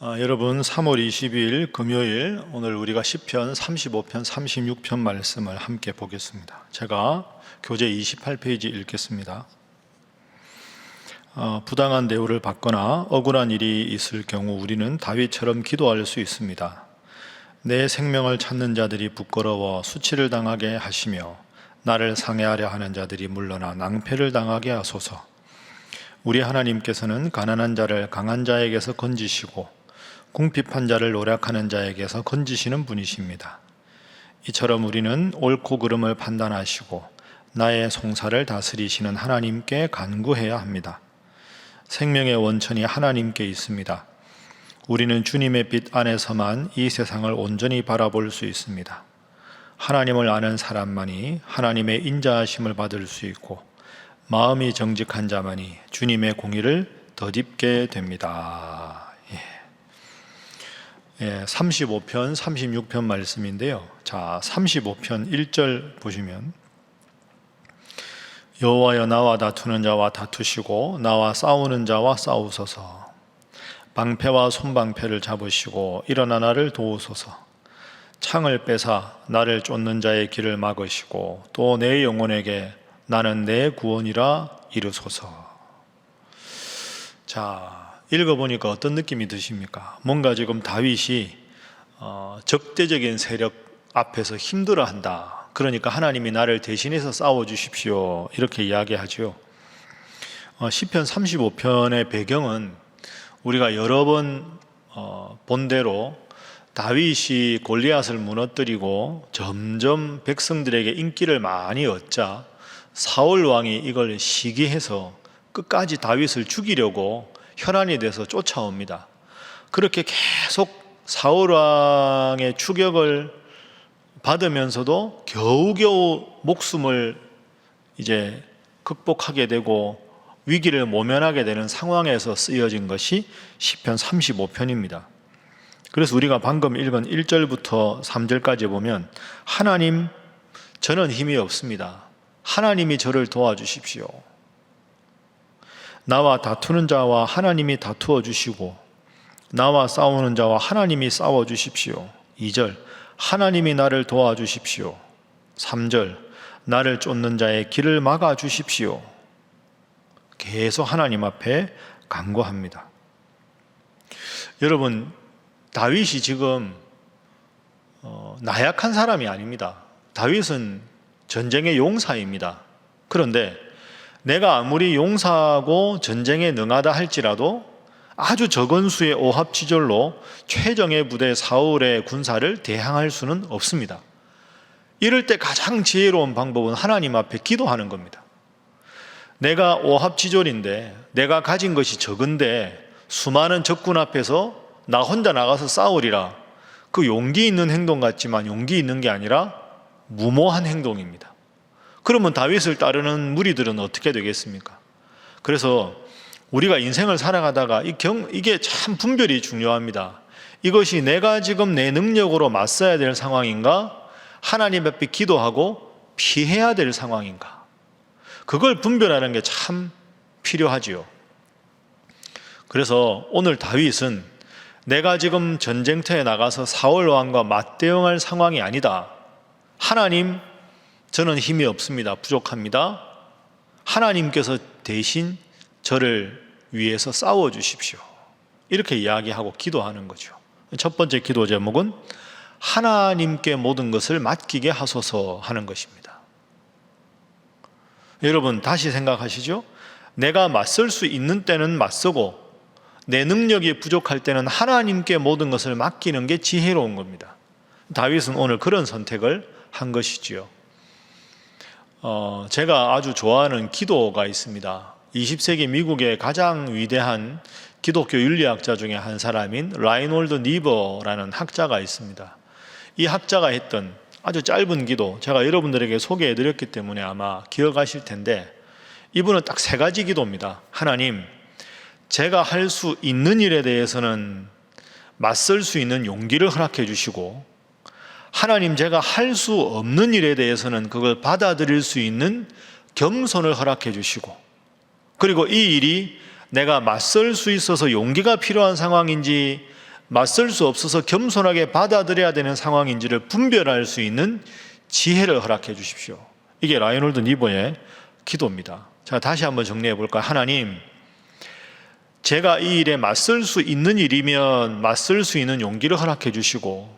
여러분 3월 22일 금요일 오늘 우리가 시편 35편 36편 말씀을 함께 보겠습니다. 제가 교재 28페이지 읽겠습니다. 부당한 대우를 받거나 억울한 일이 있을 경우 우리는 다윗처럼 기도할 수 있습니다. 내 생명을 찾는 자들이 부끄러워 수치를 당하게 하시며 나를 상해하려 하는 자들이 물러나 낭패를 당하게 하소서. 우리 하나님께서는 가난한 자를 강한 자에게서 건지시고 궁핍한 자를 노력하는 자에게서 건지시는 분이십니다. 이처럼 우리는 옳고 그름을 판단하시고 나의 송사를 다스리시는 하나님께 간구해야 합니다. 생명의 원천이 하나님께 있습니다. 우리는 주님의 빛 안에서만 이 세상을 온전히 바라볼 수 있습니다. 하나님을 아는 사람만이 하나님의 인자하심을 받을 수 있고 마음이 정직한 자만이 주님의 공의를 덧입게 됩니다. 35편, 36편 말씀인데요. 자, 35편 1절 보시면 여호와여 나와 다투는 자와 다투시고 나와 싸우는 자와 싸우소서. 방패와 손방패를 잡으시고 일어나 나를 도우소서. 창을 빼사 나를 쫓는 자의 길을 막으시고 또 내 영혼에게 나는 내 구원이라 이르소서. 자, 읽어보니까 어떤 느낌이 드십니까? 뭔가 지금 다윗이 적대적인 세력 앞에서 힘들어한다. 그러니까 하나님이 나를 대신해서 싸워주십시오. 이렇게 이야기하죠. 시편 35편의 배경은 우리가 여러 번 본 대로 다윗이 골리앗을 무너뜨리고 점점 백성들에게 인기를 많이 얻자 사울 왕이 이걸 시기해서 끝까지 다윗을 죽이려고 혈안이 돼서 쫓아옵니다. 그렇게 계속 사울 왕의 추격을 받으면서도 겨우겨우 목숨을 이제 극복하게 되고 위기를 모면하게 되는 상황에서 쓰여진 것이 시편 35편입니다. 그래서 우리가 방금 읽은 1절부터 3절까지 보면 하나님, 저는 힘이 없습니다. 하나님이 저를 도와주십시오. 나와 다투는 자와 하나님이 다투어 주시고 나와 싸우는 자와 하나님이 싸워 주십시오. 2절, 하나님이 나를 도와주십시오. 3절, 나를 쫓는 자의 길을 막아 주십시오. 계속 하나님 앞에 간구합니다. 여러분, 다윗이 지금 나약한 사람이 아닙니다. 다윗은 전쟁의 용사입니다. 그런데 내가 아무리 용사하고 전쟁에 능하다 할지라도 아주 적은 수의 오합지졸로 최정예 부대 사울의 군사를 대항할 수는 없습니다. 이럴 때 가장 지혜로운 방법은 하나님 앞에 기도하는 겁니다. 내가 오합지졸인데 내가 가진 것이 적은데 수많은 적군 앞에서 나 혼자 나가서 싸우리라. 그 용기 있는 행동 같지만 용기 있는 게 아니라 무모한 행동입니다. 그러면 다윗을 따르는 무리들은 어떻게 되겠습니까? 그래서 우리가 인생을 살아가다가 이게 참 분별이 중요합니다. 이것이 내가 지금 내 능력으로 맞서야 될 상황인가? 하나님 앞에 기도하고 피해야 될 상황인가? 그걸 분별하는 게 참 필요하지요. 그래서 오늘 다윗은 내가 지금 전쟁터에 나가서 사울 왕과 맞대응할 상황이 아니다. 하나님, 저는 힘이 없습니다. 부족합니다. 하나님께서 대신 저를 위해서 싸워주십시오. 이렇게 이야기하고 기도하는 거죠. 첫 번째 기도 제목은 하나님께 모든 것을 맡기게 하소서 하는 것입니다. 여러분, 다시 생각하시죠? 내가 맞설 수 있는 때는 맞서고 내 능력이 부족할 때는 하나님께 모든 것을 맡기는 게 지혜로운 겁니다. 다윗은 오늘 그런 선택을 한 것이지요. 제가 아주 좋아하는 기도가 있습니다. 20세기 미국의 가장 위대한 기독교 윤리학자 중에 한 사람인 라이놀드 니버라는 학자가 있습니다. 이 학자가 했던 아주 짧은 기도, 제가 여러분들에게 소개해드렸기 때문에 아마 기억하실 텐데, 이분은 딱 3가지 기도입니다. 하나님, 제가 할 수 있는 일에 대해서는 맞설 수 있는 용기를 허락해 주시고, 하나님, 제가 할 수 없는 일에 대해서는 그걸 받아들일 수 있는 겸손을 허락해 주시고, 그리고 이 일이 내가 맞설 수 있어서 용기가 필요한 상황인지 맞설 수 없어서 겸손하게 받아들여야 되는 상황인지를 분별할 수 있는 지혜를 허락해 주십시오. 이게 라이놀드 니보의 기도입니다. 자, 다시 한번 정리해 볼까요? 하나님, 제가 이 일에 맞설 수 있는 일이면 맞설 수 있는 용기를 허락해 주시고,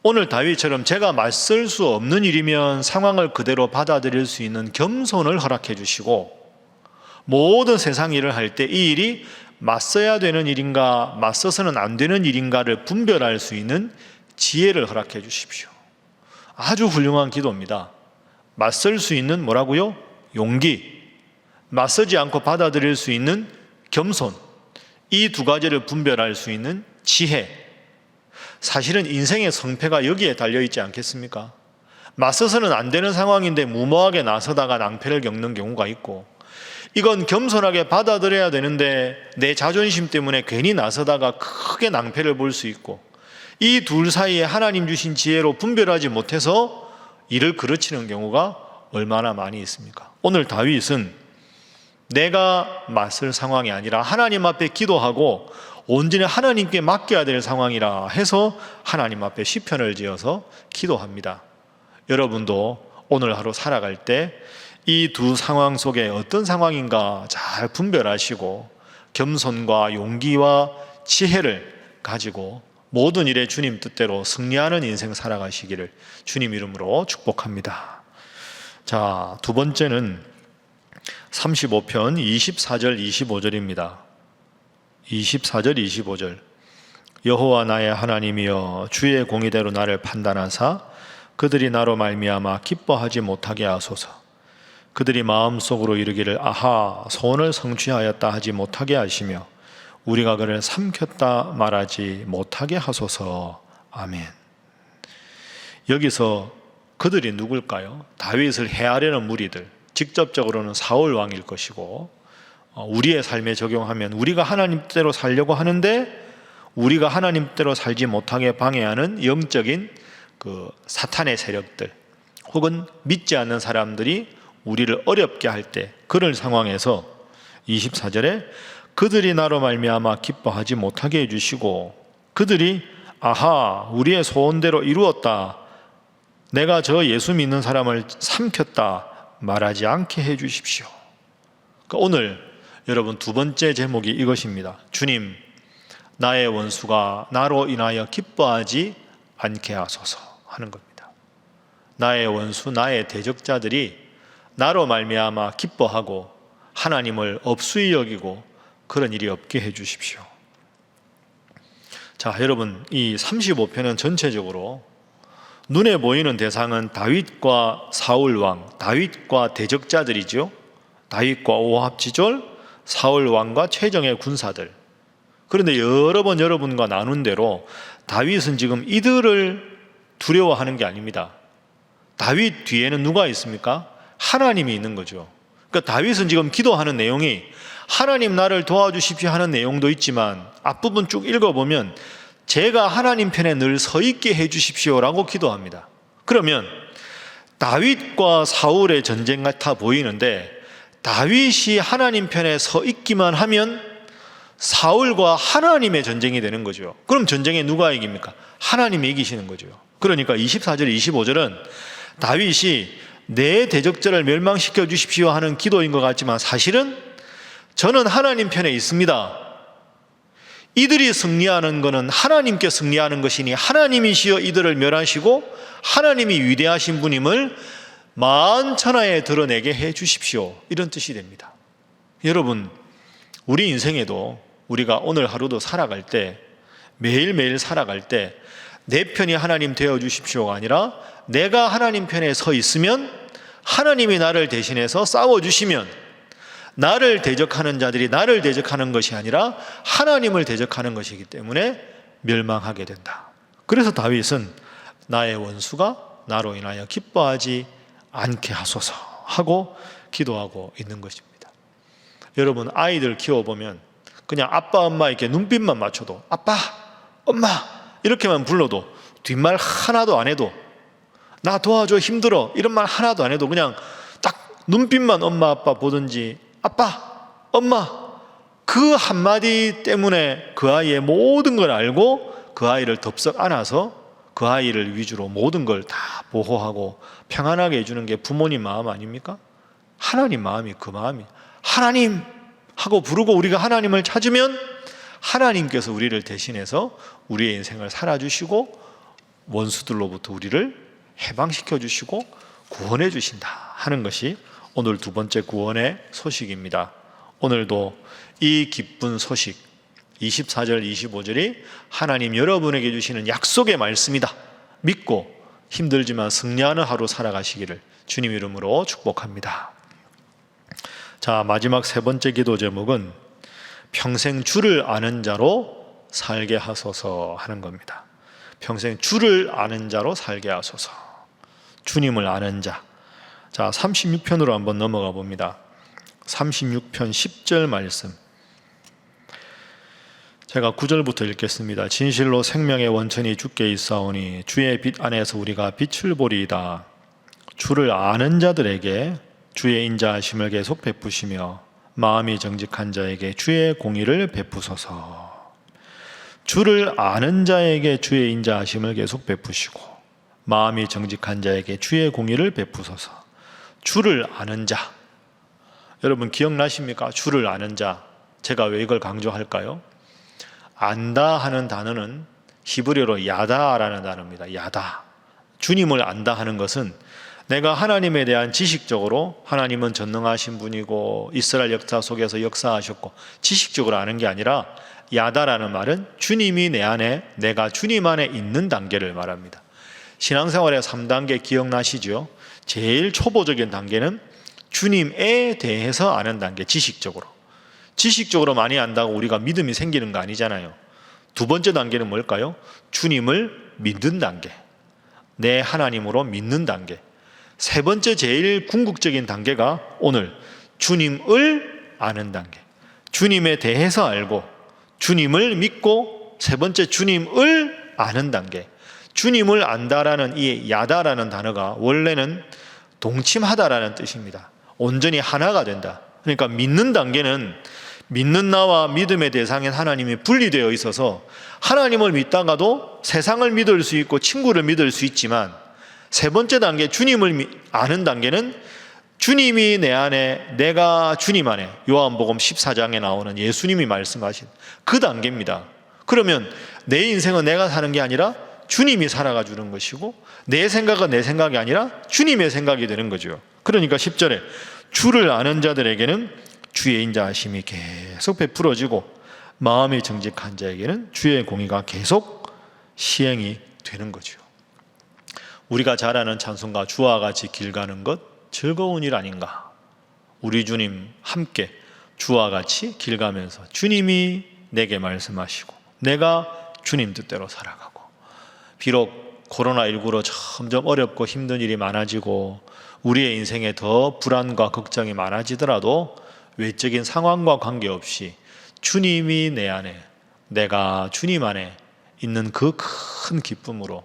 오늘 다윗처럼 제가 맞설 수 없는 일이면 상황을 그대로 받아들일 수 있는 겸손을 허락해 주시고, 모든 세상 일을 할 때 이 일이 맞서야 되는 일인가 맞서서는 안 되는 일인가를 분별할 수 있는 지혜를 허락해 주십시오. 아주 훌륭한 기도입니다. 맞설 수 있는 뭐라고요? 용기. 맞서지 않고 받아들일 수 있는 겸손. 이 두 가지를 분별할 수 있는 지혜. 사실은 인생의 성패가 여기에 달려있지 않겠습니까? 맞서서는 안 되는 상황인데 무모하게 나서다가 낭패를 겪는 경우가 있고, 이건 겸손하게 받아들여야 되는데 내 자존심 때문에 괜히 나서다가 크게 낭패를 볼 수 있고, 이 둘 사이에 하나님 주신 지혜로 분별하지 못해서 일을 그르치는 경우가 얼마나 많이 있습니까? 오늘 다윗은 내가 맞설 상황이 아니라 하나님 앞에 기도하고 온전히 하나님께 맡겨야 될 상황이라 해서 하나님 앞에 시편을 지어서 기도합니다. 여러분도 오늘 하루 살아갈 때 이 두 상황 속에 어떤 상황인가 잘 분별하시고 겸손과 용기와 지혜를 가지고 모든 일에 주님 뜻대로 승리하는 인생 살아가시기를 주님 이름으로 축복합니다. 자, 두 번째는 35편 24절 25절입니다. 24절 25절. 여호와 나의 하나님이여, 주의 공의대로 나를 판단하사 그들이 나로 말미암아 기뻐하지 못하게 하소서. 그들이 마음속으로 이르기를 아하, 소원을 성취하였다 하지 못하게 하시며 우리가 그를 삼켰다 말하지 못하게 하소서. 아멘. 여기서 그들이 누굴까요? 다윗을 해하려는 무리들, 직접적으로는 사울 왕일 것이고, 우리의 삶에 적용하면 우리가 하나님 뜻대로 살려고 하는데 우리가 하나님 뜻대로 살지 못하게 방해하는 영적인 그 사탄의 세력들, 혹은 믿지 않는 사람들이 우리를 어렵게 할 때, 그럴 상황에서 24절에 그들이 나로 말미암아 기뻐하지 못하게 해주시고, 그들이 아하, 우리의 소원대로 이루었다, 내가 저 예수 믿는 사람을 삼켰다 말하지 않게 해주십시오. 그러니까 오늘 여러분 두 번째 제목이 이것입니다. 주님, 나의 원수가 나로 인하여 기뻐하지 않게 하소서 하는 겁니다. 나의 원수, 나의 대적자들이 나로 말미암아 기뻐하고 하나님을 업수히 여기고 그런 일이 없게 해주십시오. 자, 여러분, 이 35편은 전체적으로 눈에 보이는 대상은 다윗과 사울 왕, 다윗과 대적자들이죠. 다윗과 오합지졸, 사울 왕과 최정예 군사들. 그런데 여러 번 여러분과 나눈 대로 다윗은 지금 이들을 두려워하는 게 아닙니다. 다윗 뒤에는 누가 있습니까? 하나님이 있는 거죠. 그러니까 다윗은 지금 기도하는 내용이 하나님 나를 도와주십시오 하는 내용도 있지만, 앞부분 쭉 읽어보면 제가 하나님 편에 늘 서 있게 해주십시오라고 기도합니다. 그러면 다윗과 사울의 전쟁 같아 보이는데, 다윗이 하나님 편에 서 있기만 하면 사울과 하나님의 전쟁이 되는 거죠. 그럼 전쟁에 누가 이깁니까? 하나님이 이기시는 거죠. 그러니까 24절 25절은 다윗이 내 대적자를 멸망시켜 주십시오 하는 기도인 것 같지만, 사실은 저는 하나님 편에 있습니다. 이들이 승리하는 것은 하나님께 승리하는 것이니 하나님이시여 이들을 멸하시고 하나님이 위대하신 분임을 만천하에 드러내게 해 주십시오. 이런 뜻이 됩니다. 여러분, 우리 인생에도 우리가 오늘 하루도 살아갈 때, 매일매일 살아갈 때 내 편이 하나님 되어 주십시오가 아니라 내가 하나님 편에 서 있으면 하나님이 나를 대신해서 싸워주시면, 나를 대적하는 자들이 나를 대적하는 것이 아니라 하나님을 대적하는 것이기 때문에 멸망하게 된다. 그래서 다윗은 나의 원수가 나로 인하여 기뻐하지 않게 하소서 하고 기도하고 있는 것입니다. 여러분, 아이들 키워보면 그냥 아빠 엄마 이렇게 눈빛만 맞춰도 아빠 엄마 이렇게만 불러도 뒷말 하나도 안 해도, 나 도와줘 힘들어 이런 말 하나도 안 해도 그냥 딱 눈빛만 엄마 아빠 보든지 아빠 엄마 그 한마디 때문에 그 아이의 모든 걸 알고 그 아이를 덥석 안아서 그 아이를 위주로 모든 걸 다 보호하고 평안하게 해주는 게 부모님 마음 아닙니까? 하나님 마음이 그 마음이 하나님 하고 부르고 우리가 하나님을 찾으면 하나님께서 우리를 대신해서 우리의 인생을 살아주시고 원수들로부터 우리를 해방시켜 주시고 구원해 주신다 하는 것이 오늘 두 번째 구원의 소식입니다. 오늘도 이 기쁜 소식 24절 25절이 하나님 여러분에게 주시는 약속의 말씀이다 믿고 힘들지만 승리하는 하루 살아가시기를 주님 이름으로 축복합니다. 자, 마지막 세 번째 기도 제목은 평생 주를 아는 자로 살게 하소서 하는 겁니다. 평생 주를 아는 자로 살게 하소서. 주님을 아는 자. 자, 36편으로 한번 넘어가 봅니다. 36편 10절 말씀. 제가 9절부터 읽겠습니다. 진실로 생명의 원천이 주께 있사오니 주의 빛 안에서 우리가 빛을 보리이다. 주를 아는 자들에게 주의 인자하심을 계속 베푸시며 마음이 정직한 자에게 주의 공의를 베푸소서. 주를 아는 자에게 주의 인자하심을 계속 베푸시고 마음이 정직한 자에게 주의 공의를 베푸소서. 주를 아는 자. 여러분 기억나십니까? 주를 아는 자. 제가 왜 이걸 강조할까요? 안다 하는 단어는 히브리어로 야다라는 단어입니다. 야다. 주님을 안다 하는 것은 내가 하나님에 대한 지식적으로 하나님은 전능하신 분이고 이스라엘 역사 속에서 역사하셨고 지식적으로 아는 게 아니라 야다라는 말은 주님이 내 안에 내가 주님 안에 있는 단계를 말합니다. 신앙생활의 3단계 기억나시죠? 제일 초보적인 단계는 주님에 대해서 아는 단계, 지식적으로. 지식적으로 많이 안다고 우리가 믿음이 생기는 거 아니잖아요. 두 번째 단계는 뭘까요? 주님을 믿는 단계. 내 하나님으로 믿는 단계. 세 번째 제일 궁극적인 단계가 오늘 주님을 아는 단계. 주님에 대해서 알고 주님을 믿고 세 번째 주님을 아는 단계. 주님을 안다라는 이 야다라는 단어가 원래는 동침하다라는 뜻입니다. 온전히 하나가 된다. 그러니까 믿는 단계는 믿는 나와 믿음의 대상인 하나님이 분리되어 있어서 하나님을 믿다가도 세상을 믿을 수 있고 친구를 믿을 수 있지만 세 번째 단계 주님을 아는 단계는 주님이 내 안에 내가 주님 안에 요한복음 14장에 나오는 예수님이 말씀하신 그 단계입니다. 그러면 내 인생은 내가 사는 게 아니라 주님이 살아가 주는 것이고 내 생각은 내 생각이 아니라 주님의 생각이 되는 거죠. 그러니까 10절에 주를 아는 자들에게는 주의 인자하심이 계속 베풀어지고 마음이 정직한 자에게는 주의 공의가 계속 시행이 되는 거죠. 우리가 잘 아는 찬송가 주와 같이 길 가는 것 즐거운 일 아닌가. 우리 주님 함께 주와 같이 길 가면서 주님이 내게 말씀하시고 내가 주님 뜻대로 살아가고 비록 코로나19로 점점 어렵고 힘든 일이 많아지고 우리의 인생에 더 불안과 걱정이 많아지더라도 외적인 상황과 관계없이 주님이 내 안에 내가 주님 안에 있는 그 큰 기쁨으로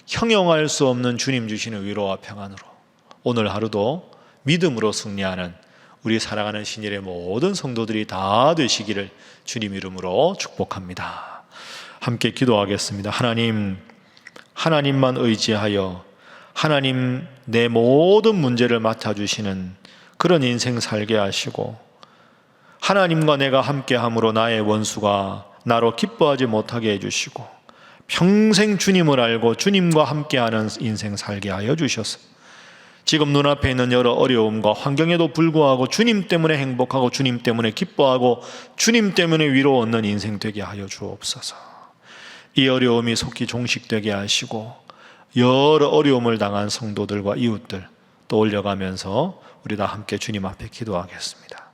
형용할 수 없는 주님 주시는 위로와 평안으로 오늘 하루도 믿음으로 승리하는 우리 사랑하는 신일의 모든 성도들이 다 되시기를 주님 이름으로 축복합니다. 함께 기도하겠습니다. 하나님만 의지하여 하나님 내 모든 문제를 맡아주시는 그런 인생 살게 하시고 하나님과 내가 함께함으로 나의 원수가 나로 기뻐하지 못하게 해주시고 평생 주님을 알고 주님과 함께하는 인생 살게 하여 주셔서 지금 눈앞에 있는 여러 어려움과 환경에도 불구하고 주님 때문에 행복하고 주님 때문에 기뻐하고 주님 때문에 위로 얻는 인생 되게 하여 주옵소서. 이 어려움이 속히 종식되게 하시고 여러 어려움을 당한 성도들과 이웃들 또 올려가면서 우리 다 함께 주님 앞에 기도하겠습니다.